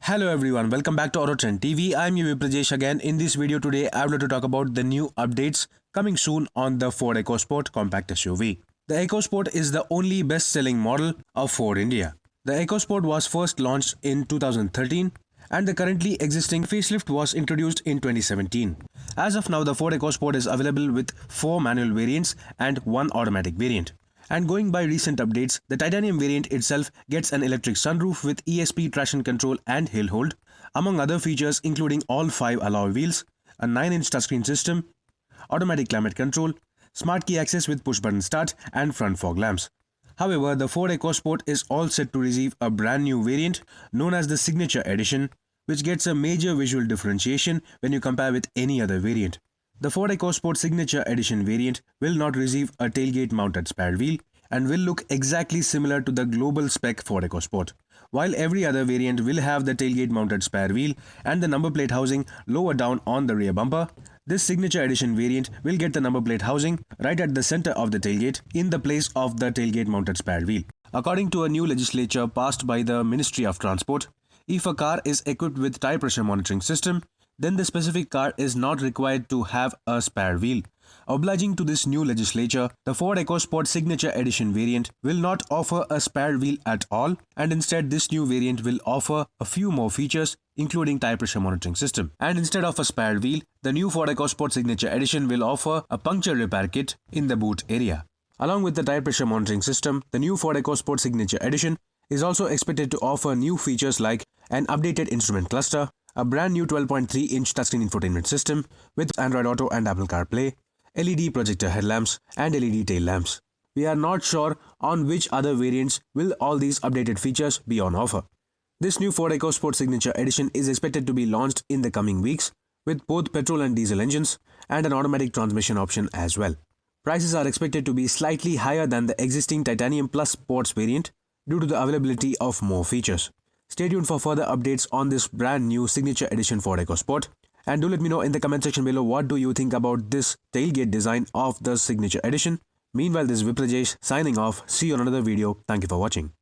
Hello everyone, welcome back to Autotrend TV. I'm your Prajesh again. In this video today, I would like to talk about the new updates coming soon on the Ford EcoSport compact SUV. The EcoSport is the only best-selling model of Ford India. The EcoSport was first launched in 2013 and the currently existing facelift was introduced in 2017. As of now, the Ford EcoSport is available with 4 manual variants and 1 automatic variant. And going by recent updates, the titanium variant itself gets an electric sunroof with ESP traction control and hill hold, among other features including all 5 alloy wheels, a 9-inch touchscreen system, automatic climate control, smart key access with push button start and front fog lamps. However, the Ford EcoSport is all set to receive a brand new variant known as the Signature Edition, which gets a major visual differentiation when you compare with any other variant. The Ford EcoSport Signature Edition variant will not receive a tailgate mounted spare wheel and will look exactly similar to the global spec Ford EcoSport. While every other variant will have the tailgate mounted spare wheel and the number plate housing lower down on the rear bumper, this Signature Edition variant will get the number plate housing right at the center of the tailgate in the place of the tailgate mounted spare wheel. According to a new legislature passed by the Ministry of Transport, if a car is equipped with tire pressure monitoring system, then the specific car is not required to have a spare wheel. Obliging to this new legislature, the Ford EcoSport Signature Edition variant will not offer a spare wheel at all, and instead this new variant will offer a few more features including tire pressure monitoring system. And instead of a spare wheel, the new Ford EcoSport Signature Edition will offer a puncture repair kit in the boot area. Along with the tire pressure monitoring system, the new Ford EcoSport Signature Edition is also expected to offer new features like an updated instrument cluster, a brand new 12.3-inch touchscreen infotainment system with Android Auto and Apple CarPlay, LED projector headlamps and LED tail lamps. We are not sure on which other variants will all these updated features be on offer. This new Ford EcoSport Signature Edition is expected to be launched in the coming weeks with both petrol and diesel engines and an automatic transmission option as well. Prices are expected to be slightly higher than the existing Titanium Plus Sports variant due to the availability of more features. Stay tuned for further updates on this brand new Signature Edition Ford EcoSport. And do let me know in the comment section below what do you think about this tailgate design of the Signature Edition. Meanwhile, this is Viprajesh signing off. See you on another video. Thank you for watching.